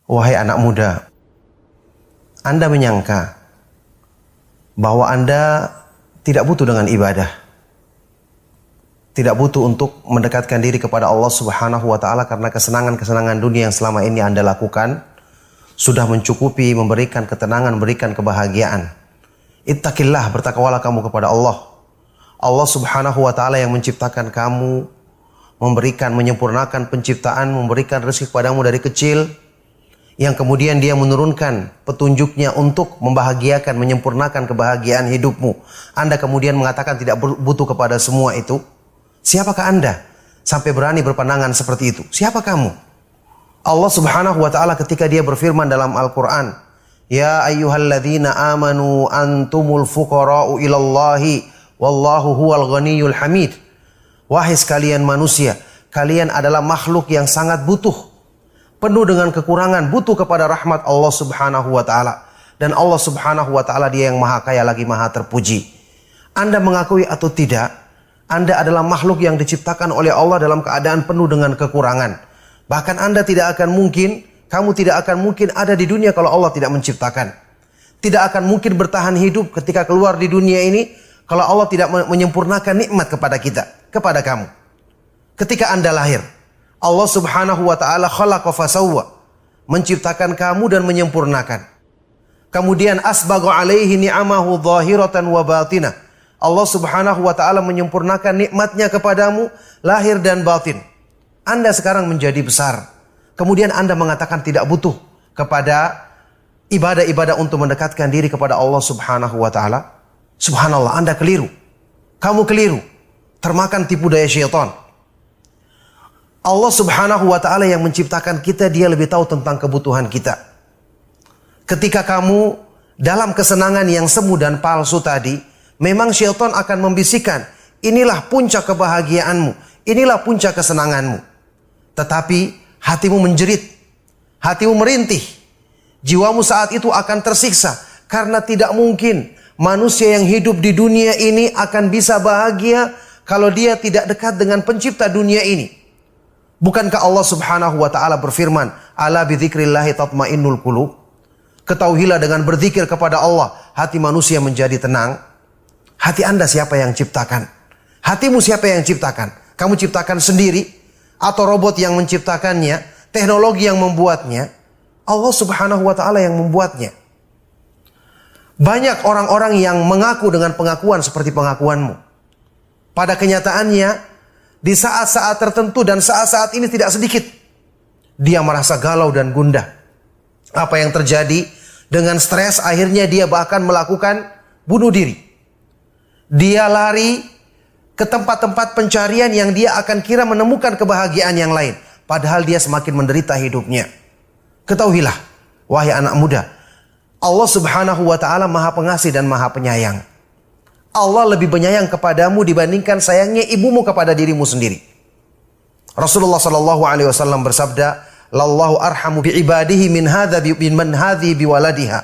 Wahai anak muda, Anda menyangka bahwa Anda tidak butuh dengan ibadah, tidak butuh untuk mendekatkan diri kepada Allah Subhanahu wa Ta'ala, karena kesenangan-kesenangan dunia yang selama ini Anda lakukan sudah mencukupi, memberikan ketenangan, memberikan kebahagiaan. Ittaqillah, bertakwalah kamu kepada Allah. Allah Subhanahu wa Ta'ala yang menciptakan kamu, memberikan, menyempurnakan penciptaan, memberikan rezeki kepadamu dari kecil, yang kemudian dia menurunkan petunjuknya untuk membahagiakan, menyempurnakan kebahagiaan hidupmu. Anda kemudian mengatakan tidak butuh kepada semua itu. Siapakah Anda sampai berani berpandangan seperti itu? Siapa kamu? Allah Subhanahu wa Ta'ala ketika dia berfirman dalam Al-Quran, Ya ayyuhalladzina amanu antumul fuqara'u ilallahi wallahu huwal ghaniyul hamid. Wahai sekalian manusia, kalian adalah makhluk yang sangat butuh, penuh dengan kekurangan, butuh kepada rahmat Allah Subhanahu wa Ta'ala. Dan Allah Subhanahu wa Ta'ala dia yang maha kaya lagi maha terpuji. Anda mengakui atau tidak, Anda adalah makhluk yang diciptakan oleh Allah dalam keadaan penuh dengan kekurangan. Bahkan Anda tidak akan mungkin, kamu tidak akan mungkin ada di dunia kalau Allah tidak menciptakan. Tidak akan mungkin bertahan hidup ketika keluar di dunia ini kalau Allah tidak menyempurnakan nikmat kepada kita, kepada kamu. Ketika Anda lahir, Allah Subhanahu wa Ta'ala khalaqa fasawwa, menciptakan kamu dan menyempurnakan. Kemudian asbagha alaihi ni'amahu zahiratan wa batinah. Allah Subhanahu wa Ta'ala menyempurnakan nikmatnya kepadamu lahir dan batin. Anda sekarang menjadi besar. Kemudian Anda mengatakan tidak butuh kepada ibadah-ibadah untuk mendekatkan diri kepada Allah Subhanahu wa Ta'ala. Subhanallah, Anda keliru. Kamu keliru. Termakan tipu daya syaitan. Allah Subhanahu wa Ta'ala yang menciptakan kita, dia lebih tahu tentang kebutuhan kita. Ketika kamu dalam kesenangan yang semu dan palsu tadi, memang syaitan akan membisikkan, inilah puncak kebahagiaanmu, inilah puncak kesenanganmu. Tetapi hatimu menjerit, hatimu merintih, jiwamu saat itu akan tersiksa, karena tidak mungkin manusia yang hidup di dunia ini akan bisa bahagia kalau dia tidak dekat dengan pencipta dunia ini. Bukankah Allah Subhanahu wa Ta'ala berfirman, Ala bidzikrillahi tatmainnul qulub? Ketahuilah dengan berzikir kepada Allah, hati manusia menjadi tenang. Hati Anda siapa yang ciptakan? Hatimu siapa yang ciptakan? Kamu ciptakan sendiri? Atau robot yang menciptakannya? Teknologi yang membuatnya? Allah Subhanahu wa Ta'ala yang membuatnya. Banyak orang-orang yang mengaku dengan pengakuan seperti pengakuanmu. Pada kenyataannya, di saat-saat tertentu dan saat-saat ini tidak sedikit, dia merasa galau dan gundah. Apa yang terjadi? Dengan stres, akhirnya dia bahkan melakukan bunuh diri. Dia lari ke tempat-tempat pencarian yang dia akan kira menemukan kebahagiaan yang lain. Padahal dia semakin menderita hidupnya. Ketahuilah, wahai anak muda, Allah Subhanahu wa Ta'ala maha pengasih dan maha penyayang. Allah lebih penyayang kepadamu dibandingkan sayangnya ibumu kepada dirimu sendiri. Rasulullah sallallahu alaihi wasallam bersabda, "Lallahu arhamu bi ibadihi min hadhi biwaladiha."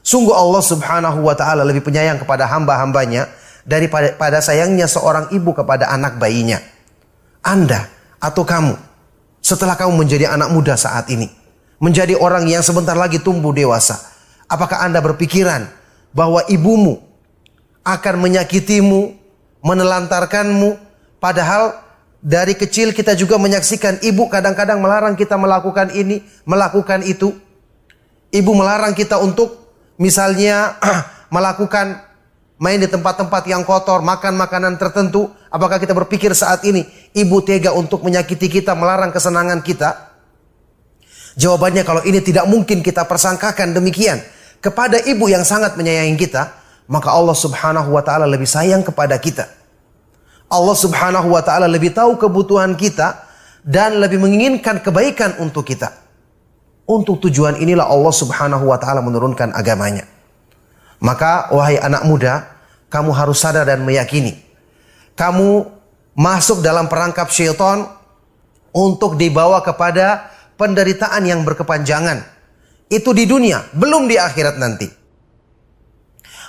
Sungguh Allah Subhanahu wa Ta'ala lebih penyayang kepada hamba-hambanya daripada sayangnya seorang ibu kepada anak bayinya. Anda atau kamu, setelah kamu menjadi anak muda saat ini, menjadi orang yang sebentar lagi tumbuh dewasa, apakah Anda berpikiran bahwa ibumu akan menyakitimu, menelantarkanmu, padahal dari kecil kita juga menyaksikan ibu kadang-kadang melarang kita melakukan ini, melakukan itu. Ibu melarang kita untuk misalnya melakukan main di tempat-tempat yang kotor, makan makanan tertentu. Apakah kita berpikir saat ini ibu tega untuk menyakiti kita, melarang kesenangan kita? Jawabannya, kalau ini tidak mungkin kita persangkakan demikian kepada ibu yang sangat menyayangi kita, maka Allah Subhanahu wa Ta'ala lebih sayang kepada kita. Allah Subhanahu wa Ta'ala lebih tahu kebutuhan kita dan lebih menginginkan kebaikan untuk kita. Untuk tujuan inilah Allah Subhanahu wa Ta'ala menurunkan agamanya. Maka wahai anak muda, kamu harus sadar dan meyakini, kamu masuk dalam perangkap syaitan untuk dibawa kepada penderitaan yang berkepanjangan. Itu di dunia, belum di akhirat nanti.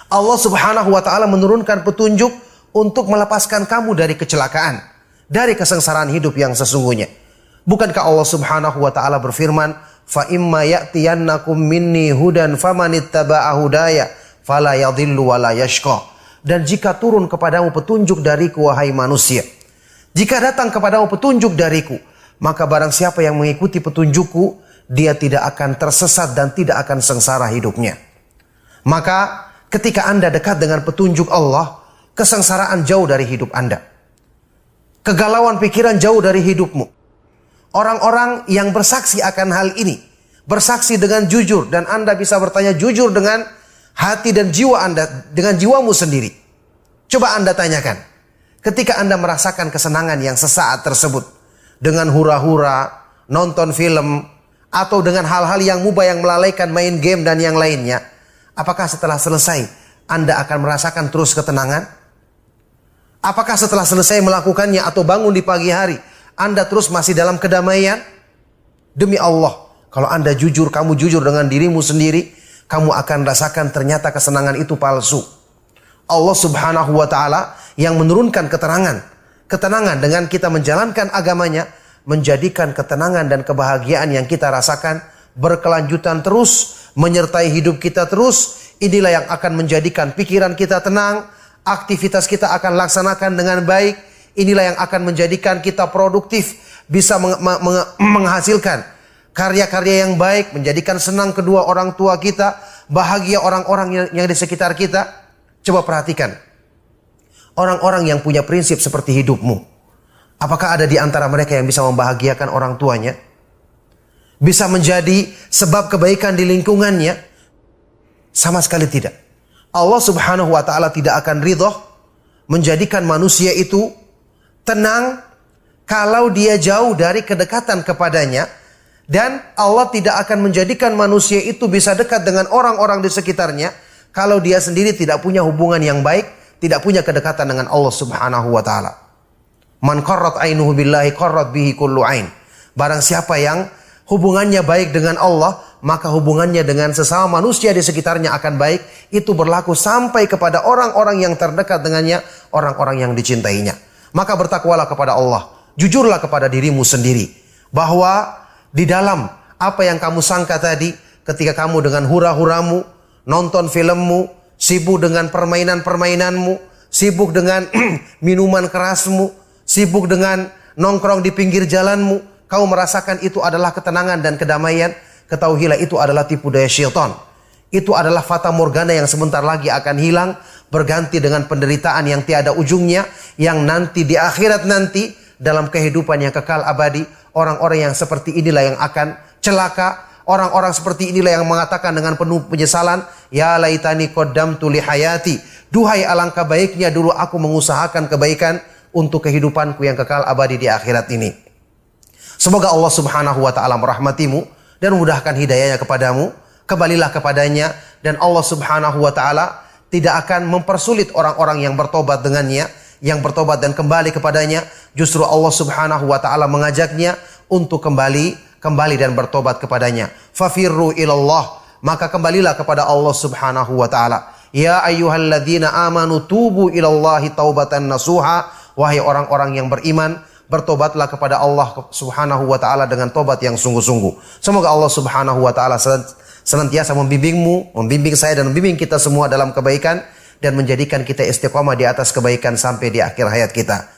Allah Subhanahu wa Ta'ala menurunkan petunjuk untuk melepaskan kamu dari kecelakaan, dari kesengsaraan hidup yang sesungguhnya. Bukankah Allah Subhanahu wa Ta'ala berfirman, fa imma ya'tiyannakum minni hudan famanittaba'a hudaya fala yadhillu wala yashqa. Dan jika turun kepadamu petunjuk dariku wahai manusia, jika datang kepadamu petunjuk dariku, maka barang siapa yang mengikuti petunjukku, dia tidak akan tersesat dan tidak akan sengsara hidupnya. Maka ketika Anda dekat dengan petunjuk Allah, kesengsaraan jauh dari hidup Anda. Kegalauan pikiran jauh dari hidupmu. Orang-orang yang bersaksi akan hal ini, bersaksi dengan jujur, dan Anda bisa bertanya jujur dengan hati dan jiwa Anda, dengan jiwamu sendiri. Coba Anda tanyakan, ketika Anda merasakan kesenangan yang sesaat tersebut, dengan hura-hura, nonton film, atau dengan hal-hal yang mubah yang melalaikan main game dan yang lainnya, apakah setelah selesai Anda akan merasakan terus ketenangan? Apakah setelah selesai melakukannya atau bangun di pagi hari, Anda terus masih dalam kedamaian? Demi Allah, kalau Anda jujur, kamu jujur dengan dirimu sendiri, kamu akan rasakan ternyata kesenangan itu palsu. Allah Subhanahu wa Ta'ala yang menurunkan ketenangan dengan kita menjalankan agamanya, menjadikan ketenangan dan kebahagiaan yang kita rasakan berkelanjutan terus, menyertai hidup kita terus. Inilah yang akan menjadikan pikiran kita tenang, aktivitas kita akan laksanakan dengan baik. Inilah yang akan menjadikan kita produktif, bisa menghasilkan karya-karya yang baik, menjadikan senang kedua orang tua kita, bahagia orang-orang yang di sekitar kita. Coba perhatikan, orang-orang yang punya prinsip seperti hidupmu, apakah ada di antara mereka yang bisa membahagiakan orang tuanya? Bisa menjadi sebab kebaikan di lingkungannya? Sama sekali tidak. Allah Subhanahu wa Ta'ala tidak akan ridho menjadikan manusia itu tenang kalau dia jauh dari kedekatan kepadanya, dan Allah tidak akan menjadikan manusia itu bisa dekat dengan orang-orang di sekitarnya kalau dia sendiri tidak punya hubungan yang baik, tidak punya kedekatan dengan Allah Subhanahu wa Ta'ala. Man qarrat ainuhu billahi qarrat bihi kullu ain. Barang siapa yang hubungannya baik dengan Allah, maka hubungannya dengan sesama manusia di sekitarnya akan baik. Itu berlaku sampai kepada orang-orang yang terdekat dengannya, orang-orang yang dicintainya. Maka bertakwalah kepada Allah. Jujurlah kepada dirimu sendiri, bahwa di dalam apa yang kamu sangka tadi, ketika kamu dengan hura-huramu, nonton filmmu, sibuk dengan permainan-permainanmu, sibuk dengan minuman kerasmu, sibuk dengan nongkrong di pinggir jalanmu, kamu merasakan itu adalah ketenangan dan kedamaian, ketahuilah itu adalah tipu daya syaitan. Itu adalah fata morgana yang sebentar lagi akan hilang, berganti dengan penderitaan yang tiada ujungnya, yang nanti di akhirat nanti, dalam kehidupan yang kekal abadi, orang-orang yang seperti inilah yang akan celaka. Orang-orang seperti inilah yang mengatakan dengan penuh penyesalan, ya laitani qaddamtu li hayati. Duhai alangkah baiknya dulu aku mengusahakan kebaikan untuk kehidupanku yang kekal abadi di akhirat ini. Semoga Allah Subhanahu wa Ta'ala merahmatimu dan memudahkan hidayahnya kepadamu. Kembalilah kepadanya, dan Allah Subhanahu wa Ta'ala tidak akan mempersulit orang-orang yang bertobat dengannya, yang bertobat dan kembali kepadanya. Justru Allah Subhanahu wa Ta'ala mengajaknya untuk kembali dan bertobat kepadanya. Fafirru ilallah, maka kembalilah kepada Allah Subhanahu wa Ta'ala. Ya ayyuhalladzina amanu tubu ilallahi taubatan nasuha. Wahai orang-orang yang beriman, bertobatlah kepada Allah Subhanahu wa Ta'ala dengan tobat yang sungguh-sungguh. Semoga Allah Subhanahu wa Ta'ala senantiasa membimbingmu, membimbing saya dan membimbing kita semua dalam kebaikan, dan menjadikan kita istiqamah di atas kebaikan sampai di akhir hayat kita.